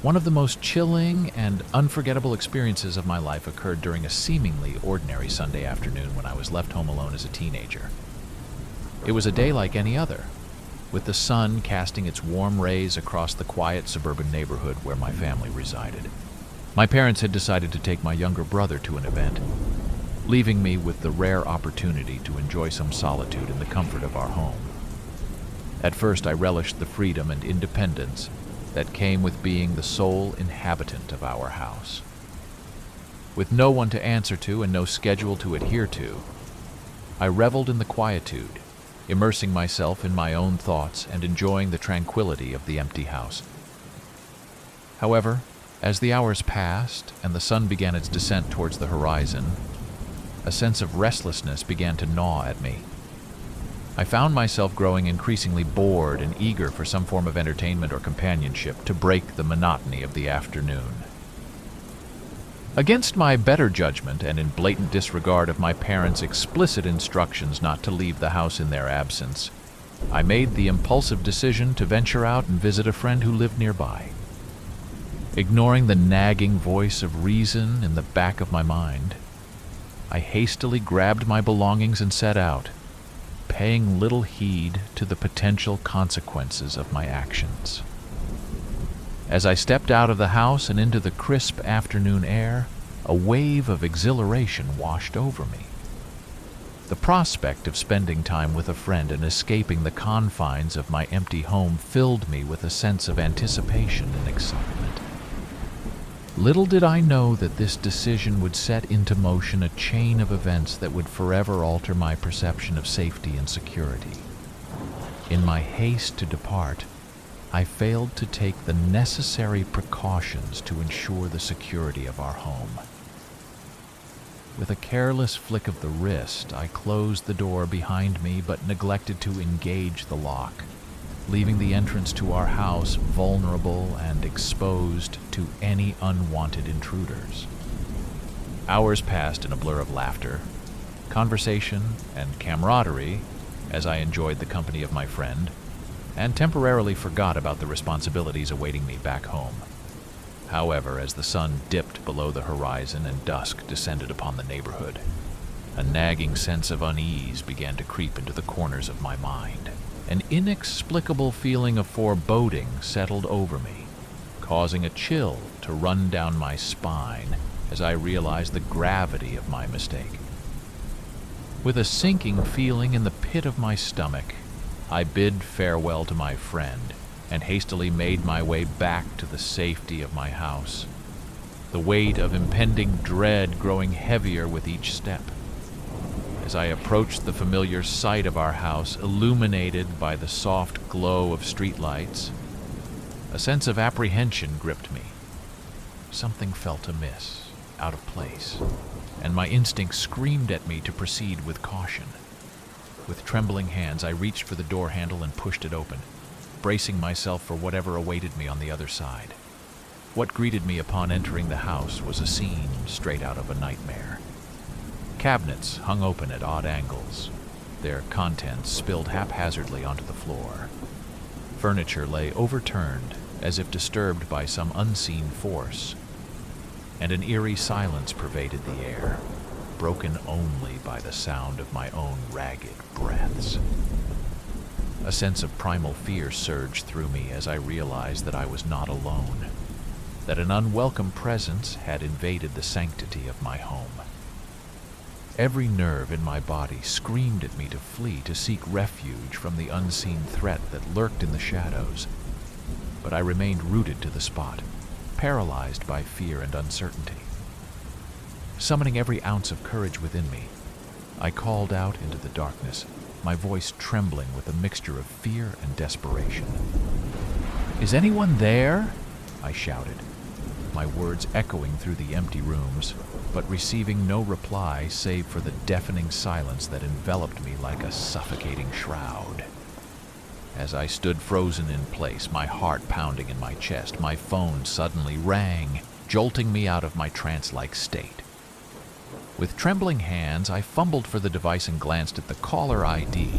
One of the most chilling and unforgettable experiences of my life occurred during a seemingly ordinary Sunday afternoon when I was left home alone as a teenager. It was a day like any other, with the sun casting its warm rays across the quiet suburban neighborhood where my family resided. My parents had decided to take my younger brother to an event, leaving me with the rare opportunity to enjoy some solitude in the comfort of our home. At first, I relished the freedom and independence that came with being the sole inhabitant of our house. With no one to answer to and no schedule to adhere to, I reveled in the quietude, immersing myself in my own thoughts and enjoying the tranquility of the empty house. However, as the hours passed and the sun began its descent towards the horizon, a sense of restlessness began to gnaw at me. I found myself growing increasingly bored and eager for some form of entertainment or companionship to break the monotony of the afternoon. Against my better judgment and in blatant disregard of my parents' explicit instructions not to leave the house in their absence, I made the impulsive decision to venture out and visit a friend who lived nearby. Ignoring the nagging voice of reason in the back of my mind, I hastily grabbed my belongings and set out, paying little heed to the potential consequences of my actions. As I stepped out of the house and into the crisp afternoon air, a wave of exhilaration washed over me. The prospect of spending time with a friend and escaping the confines of my empty home filled me with a sense of anticipation and excitement. Little did I know that this decision would set into motion a chain of events that would forever alter my perception of safety and security. In my haste to depart, I failed to take the necessary precautions to ensure the security of our home. With a careless flick of the wrist, I closed the door behind me but neglected to engage the lock, leaving the entrance to our house vulnerable and exposed to any unwanted intruders. Hours passed in a blur of laughter, conversation, and camaraderie as I enjoyed the company of my friend and temporarily forgot about the responsibilities awaiting me back home. However, as the sun dipped below the horizon and dusk descended upon the neighborhood, a nagging sense of unease began to creep into the corners of my mind. An inexplicable feeling of foreboding settled over me, causing a chill to run down my spine as I realized the gravity of my mistake. With a sinking feeling in the pit of my stomach, I bid farewell to my friend and hastily made my way back to the safety of my house, the weight of impending dread growing heavier with each step. As I approached the familiar sight of our house, illuminated by the soft glow of streetlights, a sense of apprehension gripped me. Something felt amiss, out of place, and my instinct screamed at me to proceed with caution. With trembling hands, I reached for the door handle and pushed it open, bracing myself for whatever awaited me on the other side. What greeted me upon entering the house was a scene straight out of a nightmare. Cabinets hung open at odd angles, their contents spilled haphazardly onto the floor. Furniture lay overturned as if disturbed by some unseen force, and an eerie silence pervaded the air, broken only by the sound of my own ragged breaths. A sense of primal fear surged through me as I realized that I was not alone, that an unwelcome presence had invaded the sanctity of my home. Every nerve in my body screamed at me to flee, to seek refuge from the unseen threat that lurked in the shadows. But I remained rooted to the spot, paralyzed by fear and uncertainty. Summoning every ounce of courage within me, I called out into the darkness, my voice trembling with a mixture of fear and desperation. "Is anyone there?" I shouted, my words echoing through the empty rooms, but receiving no reply save for the deafening silence that enveloped me like a suffocating shroud. As I stood frozen in place, my heart pounding in my chest, my phone suddenly rang, jolting me out of my trance-like state. With trembling hands, I fumbled for the device and glanced at the caller ID,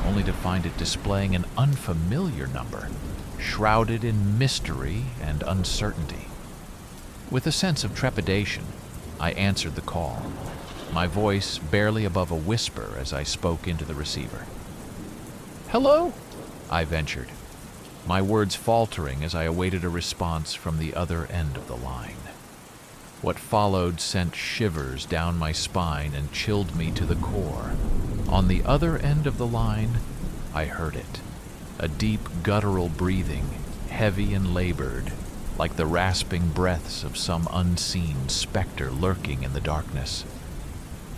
only to find it displaying an unfamiliar number, shrouded in mystery and uncertainty. With a sense of trepidation, I answered the call, my voice barely above a whisper as I spoke into the receiver. "Hello?" I ventured, my words faltering as I awaited a response from the other end of the line. What followed sent shivers down my spine and chilled me to the core. On the other end of the line, I heard it, a deep guttural breathing, heavy and labored, like the rasping breaths of some unseen specter lurking in the darkness.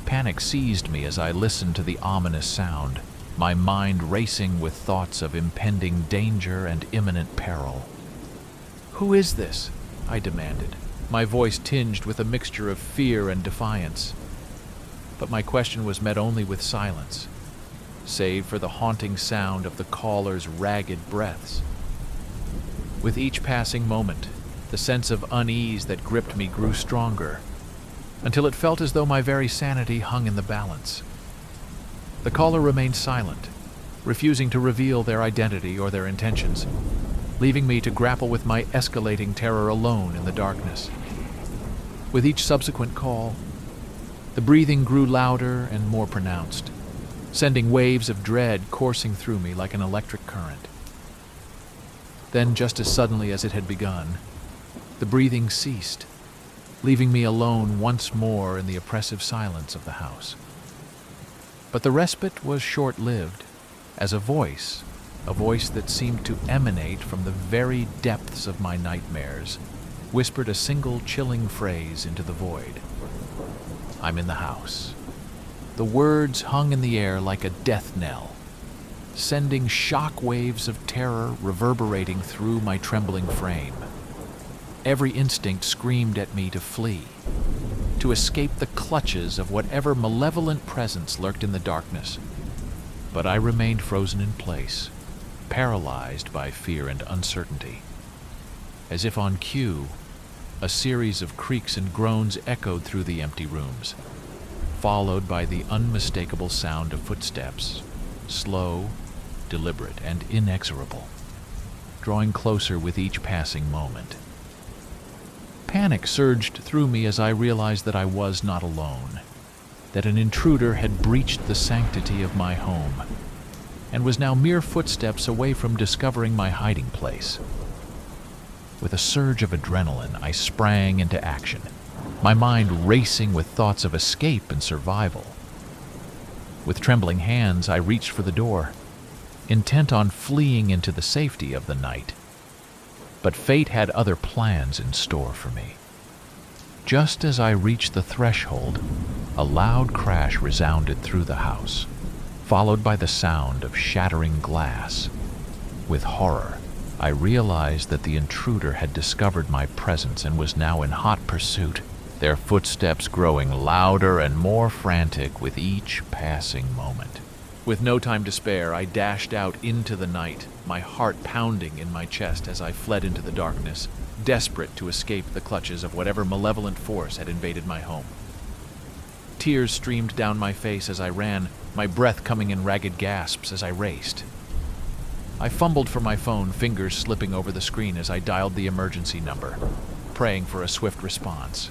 Panic seized me as I listened to the ominous sound, my mind racing with thoughts of impending danger and imminent peril. "Who is this?" I demanded, my voice tinged with a mixture of fear and defiance. But my question was met only with silence, save for the haunting sound of the caller's ragged breaths. With each passing moment, the sense of unease that gripped me grew stronger, until it felt as though my very sanity hung in the balance. The caller remained silent, refusing to reveal their identity or their intentions, leaving me to grapple with my escalating terror alone in the darkness. With each subsequent call, the breathing grew louder and more pronounced, sending waves of dread coursing through me like an electric current. Then, just as suddenly as it had begun, the breathing ceased, leaving me alone once more in the oppressive silence of the house. But the respite was short-lived, as a voice that seemed to emanate from the very depths of my nightmares, whispered a single chilling phrase into the void. "I'm in the house." The words hung in the air like a death knell, sending shock waves of terror reverberating through my trembling frame. Every instinct screamed at me to flee, to escape the clutches of whatever malevolent presence lurked in the darkness. But I remained frozen in place, paralyzed by fear and uncertainty. As if on cue, a series of creaks and groans echoed through the empty rooms, followed by the unmistakable sound of footsteps, slow, deliberate, and inexorable, drawing closer with each passing moment. Panic surged through me as I realized that I was not alone, that an intruder had breached the sanctity of my home, and was now mere footsteps away from discovering my hiding place. With a surge of adrenaline, I sprang into action, my mind racing with thoughts of escape and survival. With trembling hands, I reached for the door, intent on fleeing into the safety of the night. But fate had other plans in store for me. Just as I reached the threshold, a loud crash resounded through the house, followed by the sound of shattering glass. With horror, I realized that the intruder had discovered my presence and was now in hot pursuit, their footsteps growing louder and more frantic with each passing moment. With no time to spare, I dashed out into the night, my heart pounding in my chest as I fled into the darkness, desperate to escape the clutches of whatever malevolent force had invaded my home. Tears streamed down my face as I ran, my breath coming in ragged gasps as I raced. I fumbled for my phone, fingers slipping over the screen as I dialed the emergency number, praying for a swift response.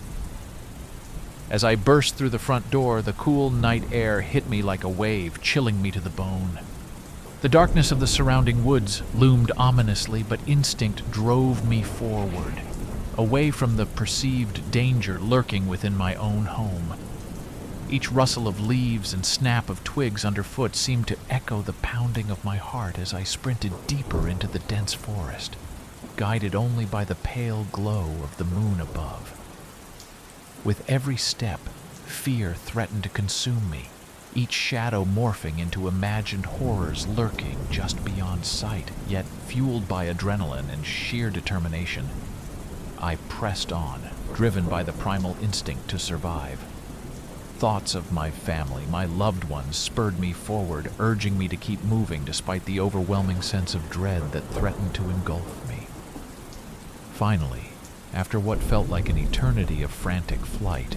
As I burst through the front door, the cool night air hit me like a wave, chilling me to the bone. The darkness of the surrounding woods loomed ominously, but instinct drove me forward, away from the perceived danger lurking within my own home. Each rustle of leaves and snap of twigs underfoot seemed to echo the pounding of my heart as I sprinted deeper into the dense forest, guided only by the pale glow of the moon above. With every step, fear threatened to consume me, each shadow morphing into imagined horrors lurking just beyond sight, yet fueled by adrenaline and sheer determination. I pressed on, driven by the primal instinct to survive. Thoughts of my family, my loved ones, spurred me forward, urging me to keep moving despite the overwhelming sense of dread that threatened to engulf me. Finally, after what felt like an eternity of frantic flight,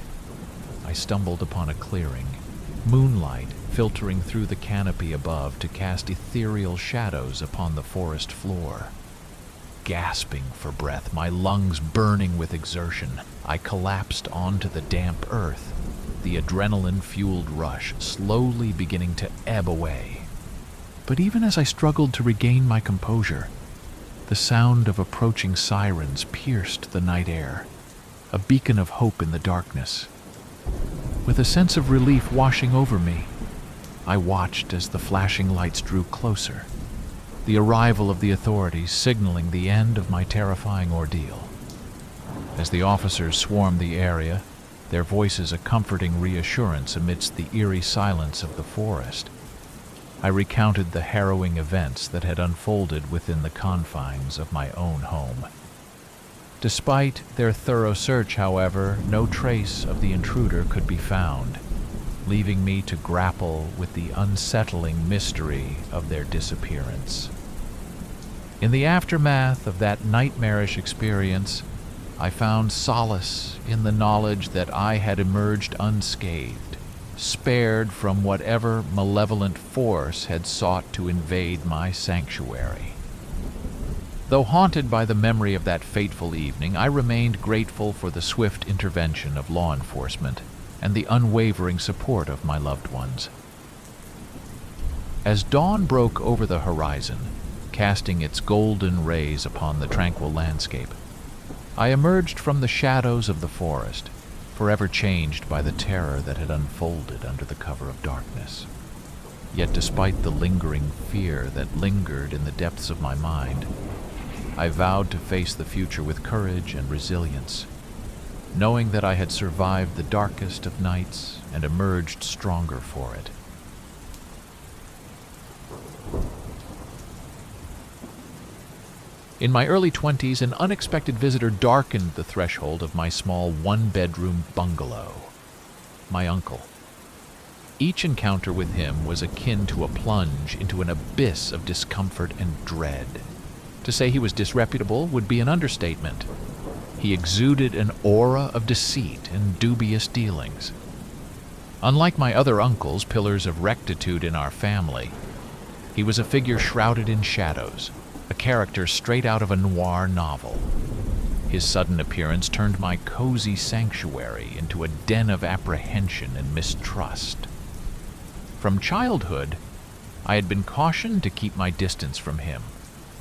I stumbled upon a clearing, moonlight filtering through the canopy above to cast ethereal shadows upon the forest floor. gasping for breath, my lungs burning with exertion, I collapsed onto the damp earth, the adrenaline-fueled rush slowly beginning to ebb away. But even as I struggled to regain my composure, the sound of approaching sirens pierced the night air, a beacon of hope in the darkness. With a sense of relief washing over me, I watched as the flashing lights drew closer, the arrival of the authorities signaling the end of my terrifying ordeal. As the officers swarmed the area, their voices a comforting reassurance amidst the eerie silence of the forest, I recounted the harrowing events that had unfolded within the confines of my own home. Despite their thorough search, however, no trace of the intruder could be found, leaving me to grapple with the unsettling mystery of their disappearance. In the aftermath of that nightmarish experience, I found solace in the knowledge that I had emerged unscathed, spared from whatever malevolent force had sought to invade my sanctuary. Though haunted by the memory of that fateful evening, I remained grateful for the swift intervention of law enforcement and the unwavering support of my loved ones. As dawn broke over the horizon, casting its golden rays upon the tranquil landscape, I emerged from the shadows of the forest, forever changed by the terror that had unfolded under the cover of darkness. Yet despite the lingering fear that lingered in the depths of my mind, I vowed to face the future with courage and resilience, knowing that I had survived the darkest of nights and emerged stronger for it. In my early 20s, an unexpected visitor darkened the threshold of my small one-bedroom bungalow. My uncle. Each encounter with him was akin to a plunge into an abyss of discomfort and dread. To say he was disreputable would be an understatement. He exuded an aura of deceit and dubious dealings. Unlike my other uncles, pillars of rectitude in our family, he was a figure shrouded in shadows, a character straight out of a noir novel. His sudden appearance turned my cozy sanctuary into a den of apprehension and mistrust. From childhood, I had been cautioned to keep my distance from him,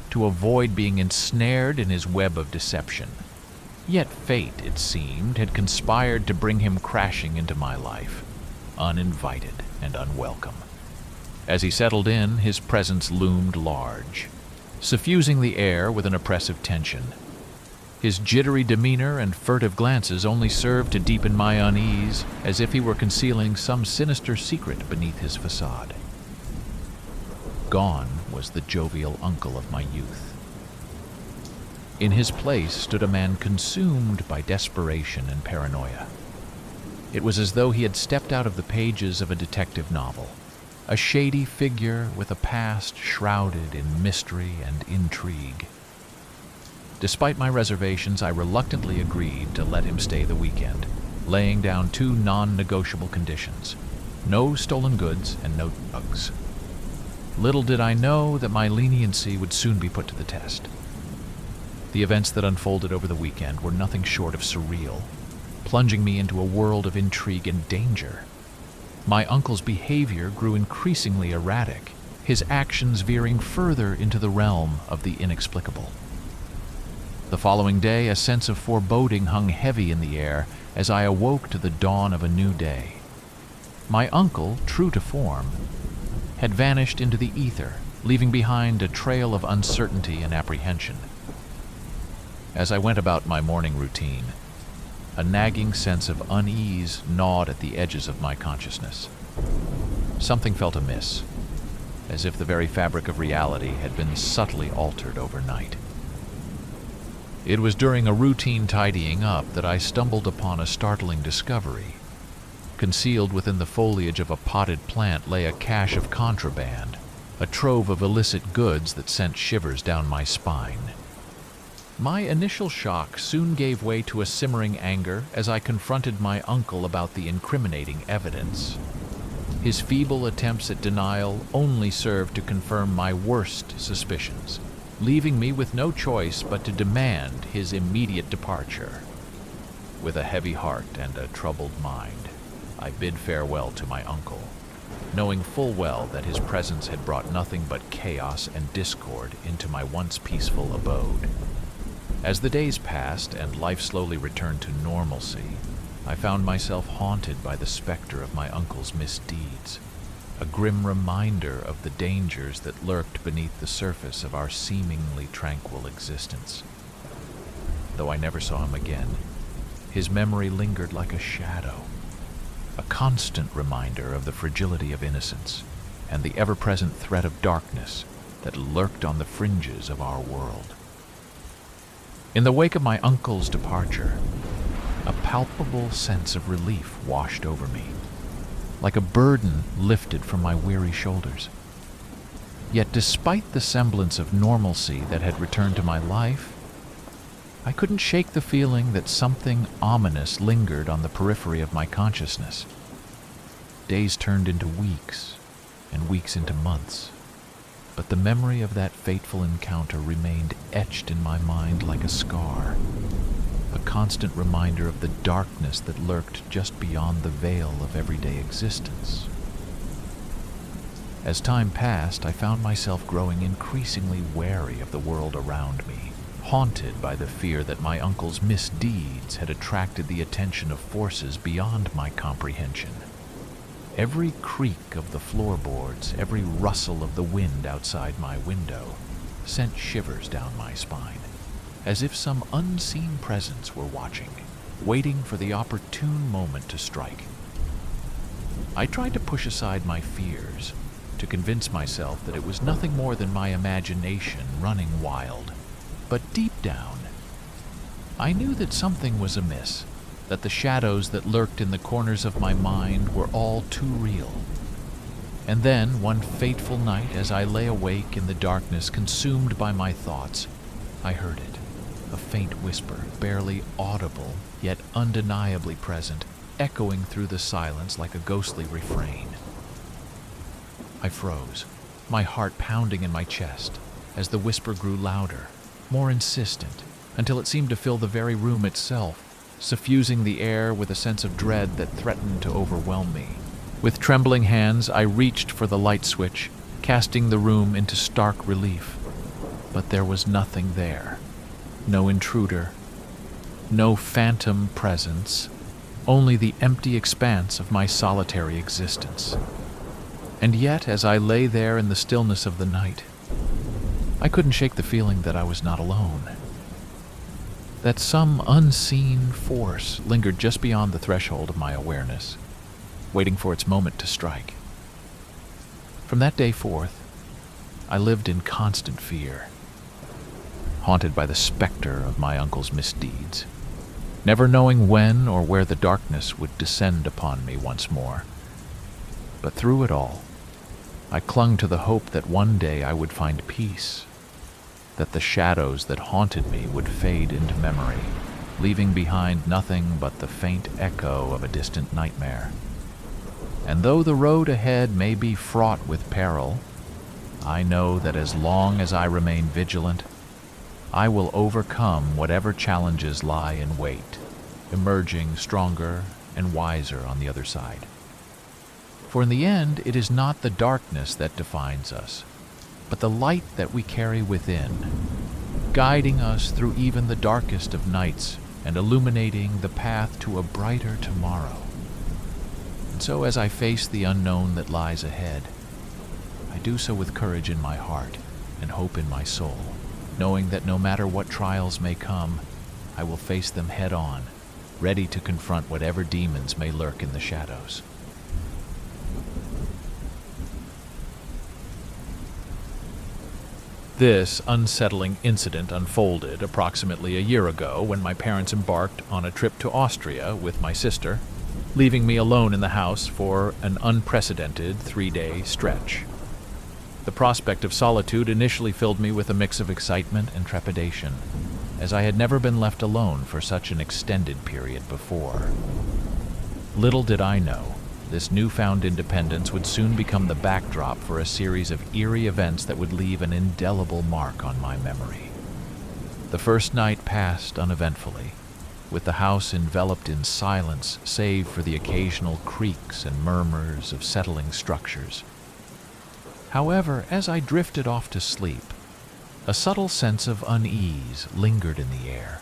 to avoid being ensnared in his web of deception. Yet fate, it seemed, had conspired to bring him crashing into my life, uninvited and unwelcome. As he settled in, his presence loomed large, suffusing the air with an oppressive tension. His jittery demeanor and furtive glances only served to deepen my unease, as if he were concealing some sinister secret beneath his facade. Gone was the jovial uncle of my youth. In his place stood a man consumed by desperation and paranoia. It was as though he had stepped out of the pages of a detective novel, a shady figure with a past shrouded in mystery and intrigue. Despite my reservations, I reluctantly agreed to let him stay the weekend, laying down two non-negotiable conditions: no stolen goods and no drugs. Little did I know that my leniency would soon be put to the test. The events that unfolded over the weekend were nothing short of surreal, plunging me into a world of intrigue and danger. My uncle's behavior grew increasingly erratic, his actions veering further into the realm of the inexplicable. The following day, a sense of foreboding hung heavy in the air as I awoke to the dawn of a new day. My uncle, true to form, had vanished into the ether, leaving behind a trail of uncertainty and apprehension. As I went about my morning routine, a nagging sense of unease gnawed at the edges of my consciousness. Something felt amiss, as if the very fabric of reality had been subtly altered overnight. It was during a routine tidying up that I stumbled upon a startling discovery. Concealed within the foliage of a potted plant lay a cache of contraband, a trove of illicit goods that sent shivers down my spine. My initial shock soon gave way to a simmering anger as I confronted my uncle about the incriminating evidence. His feeble attempts at denial only served to confirm my worst suspicions, leaving me with no choice but to demand his immediate departure. With a heavy heart and a troubled mind, I bid farewell to my uncle, knowing full well that his presence had brought nothing but chaos and discord into my once peaceful abode. As the days passed and life slowly returned to normalcy, I found myself haunted by the specter of my uncle's misdeeds, a grim reminder of the dangers that lurked beneath the surface of our seemingly tranquil existence. Though I never saw him again, his memory lingered like a shadow, a constant reminder of the fragility of innocence and the ever-present threat of darkness that lurked on the fringes of our world. In the wake of my uncle's departure, a palpable sense of relief washed over me, like a burden lifted from my weary shoulders. Yet despite the semblance of normalcy that had returned to my life, I couldn't shake the feeling that something ominous lingered on the periphery of my consciousness. Days turned into weeks, and weeks into months, but the memory of that fateful encounter remained etched in my mind like a scar, a constant reminder of the darkness that lurked just beyond the veil of everyday existence. As time passed, I found myself growing increasingly wary of the world around me, haunted by the fear that my uncle's misdeeds had attracted the attention of forces beyond my comprehension. Every creak of the floorboards, every rustle of the wind outside my window, sent shivers down my spine, as if some unseen presence were watching, waiting for the opportune moment to strike. I tried to push aside my fears, to convince myself that it was nothing more than my imagination running wild. But deep down, I knew that something was amiss, that the shadows that lurked in the corners of my mind were all too real. And then, one fateful night, as I lay awake in the darkness consumed by my thoughts, I heard it, a faint whisper, barely audible, yet undeniably present, echoing through the silence like a ghostly refrain. I froze, my heart pounding in my chest, as the whisper grew louder, more insistent, until it seemed to fill the very room itself, suffusing the air with a sense of dread that threatened to overwhelm me. With trembling hands, I reached for the light switch, casting the room into stark relief. But there was nothing there. No intruder, no phantom presence, only the empty expanse of my solitary existence. And yet, as I lay there in the stillness of the night, I couldn't shake the feeling that I was not alone, that some unseen force lingered just beyond the threshold of my awareness, waiting for its moment to strike. From that day forth, I lived in constant fear, haunted by the specter of my uncle's misdeeds, never knowing when or where the darkness would descend upon me once more. But through it all, I clung to the hope that one day I would find peace, that the shadows that haunted me would fade into memory, leaving behind nothing but the faint echo of a distant nightmare. And though the road ahead may be fraught with peril, I know that as long as I remain vigilant, I will overcome whatever challenges lie in wait, emerging stronger and wiser on the other side. For in the end, it is not the darkness that defines us, but the light that we carry within, guiding us through even the darkest of nights and illuminating the path to a brighter tomorrow. And so as I face the unknown that lies ahead, I do so with courage in my heart and hope in my soul, knowing that no matter what trials may come, I will face them head on, ready to confront whatever demons may lurk in the shadows. This unsettling incident unfolded approximately a year ago when my parents embarked on a trip to Austria with my sister, leaving me alone in the house for an unprecedented 3-day stretch. The prospect of solitude initially filled me with a mix of excitement and trepidation, as I had never been left alone for such an extended period before. Little did I know This newfound independence would soon become the backdrop for a series of eerie events that would leave an indelible mark on my memory. The first night passed uneventfully, with the house enveloped in silence save for the occasional creaks and murmurs of settling structures. However, as I drifted off to sleep, a subtle sense of unease lingered in the air,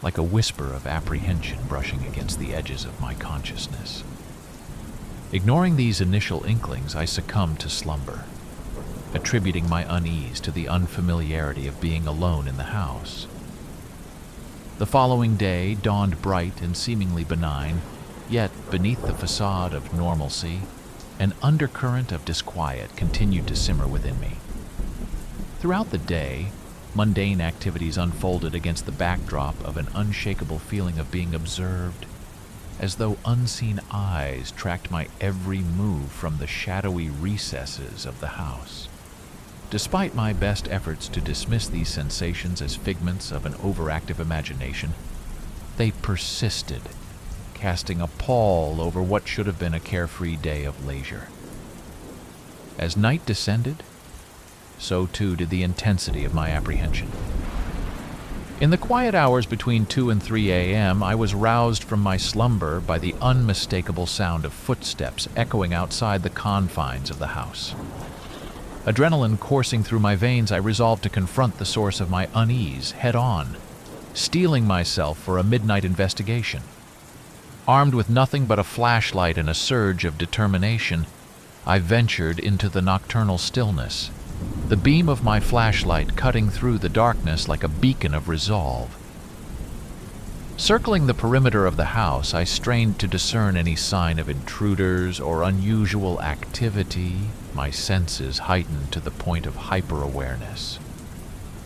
like a whisper of apprehension brushing against the edges of my consciousness. Ignoring these initial inklings, I succumbed to slumber, attributing my unease to the unfamiliarity of being alone in the house. The following day dawned bright and seemingly benign, yet beneath the facade of normalcy, an undercurrent of disquiet continued to simmer within me. Throughout the day, mundane activities unfolded against the backdrop of an unshakable feeling of being observed, as though unseen eyes tracked my every move from the shadowy recesses of the house. Despite my best efforts to dismiss these sensations as figments of an overactive imagination, they persisted, casting a pall over what should have been a carefree day of leisure. As night descended, so too did the intensity of my apprehension. In the quiet hours between 2 and 3 a.m., I was roused from my slumber by the unmistakable sound of footsteps echoing outside the confines of the house. Adrenaline coursing through my veins, I resolved to confront the source of my unease head-on, steeling myself for a midnight investigation. Armed with nothing but a flashlight and a surge of determination, I ventured into the nocturnal stillness, the beam of my flashlight cutting through the darkness like a beacon of resolve. Circling the perimeter of the house, I strained to discern any sign of intruders or unusual activity, my senses heightened to the point of hyper-awareness.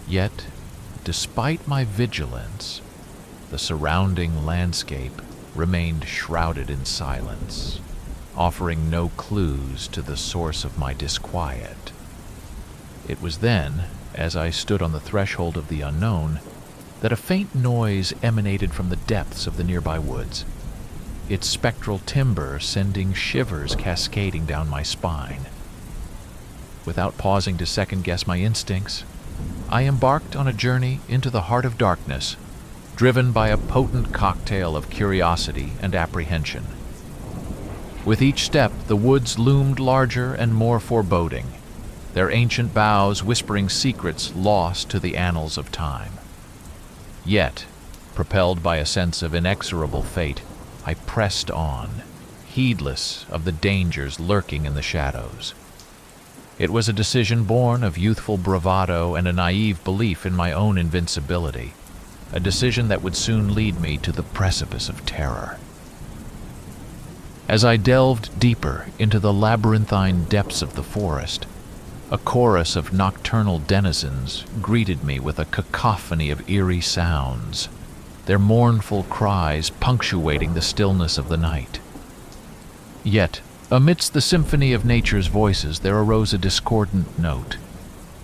Yet, despite my vigilance, the surrounding landscape remained shrouded in silence, offering no clues to the source of my disquiet. It was then, as I stood on the threshold of the unknown, that a faint noise emanated from the depths of the nearby woods, its spectral timbre sending shivers cascading down my spine. Without pausing to second-guess my instincts, I embarked on a journey into the heart of darkness, driven by a potent cocktail of curiosity and apprehension. With each step, the woods loomed larger and more foreboding, their ancient boughs whispering secrets lost to the annals of time. Yet, propelled by a sense of inexorable fate, I pressed on, heedless of the dangers lurking in the shadows. It was a decision born of youthful bravado and a naive belief in my own invincibility, a decision that would soon lead me to the precipice of terror. As I delved deeper into the labyrinthine depths of the forest, a chorus of nocturnal denizens greeted me with a cacophony of eerie sounds, their mournful cries punctuating the stillness of the night. Yet, amidst the symphony of nature's voices, there arose a discordant note,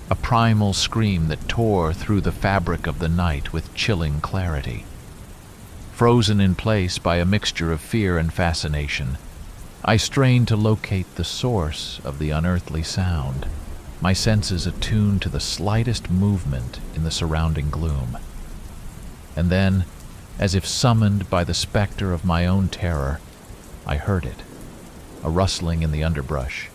a primal scream that tore through the fabric of the night with chilling clarity. Frozen in place by a mixture of fear and fascination, I strained to locate the source of the unearthly sound, my senses attuned to the slightest movement in the surrounding gloom. And then, as if summoned by the specter of my own terror, I heard it, a rustling in the underbrush,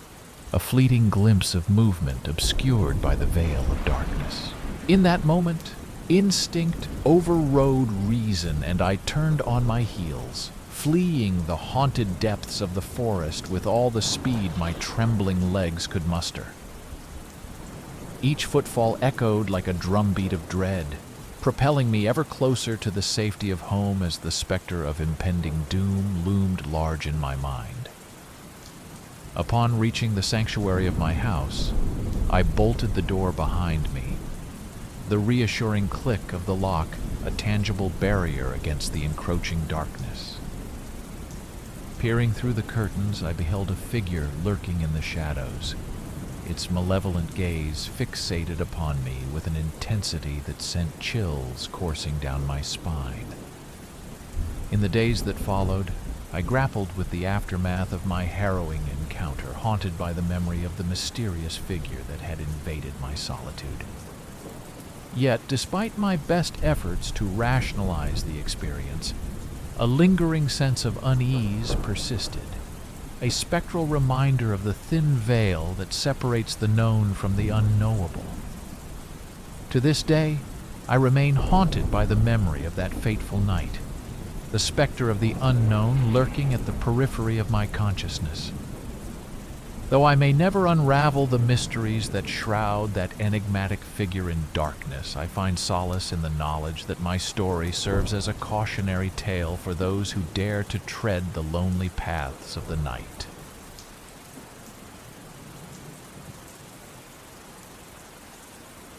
a fleeting glimpse of movement obscured by the veil of darkness. In that moment, instinct overrode reason, and I turned on my heels, fleeing the haunted depths of the forest with all the speed my trembling legs could muster. Each footfall echoed like a drumbeat of dread, propelling me ever closer to the safety of home as the specter of impending doom loomed large in my mind. Upon reaching the sanctuary of my house, I bolted the door behind me, the reassuring click of the lock a tangible barrier against the encroaching darkness. Peering through the curtains, I beheld a figure lurking in the shadows, its malevolent gaze fixated upon me with an intensity that sent chills coursing down my spine. In the days that followed, I grappled with the aftermath of my harrowing encounter, haunted by the memory of the mysterious figure that had invaded my solitude. Yet, despite my best efforts to rationalize the experience, a lingering sense of unease persisted, a spectral reminder of the thin veil that separates the known from the unknowable. To this day, I remain haunted by the memory of that fateful night, the specter of the unknown lurking at the periphery of my consciousness. Though I may never unravel the mysteries that shroud that enigmatic figure in darkness, I find solace in the knowledge that my story serves as a cautionary tale for those who dare to tread the lonely paths of the night.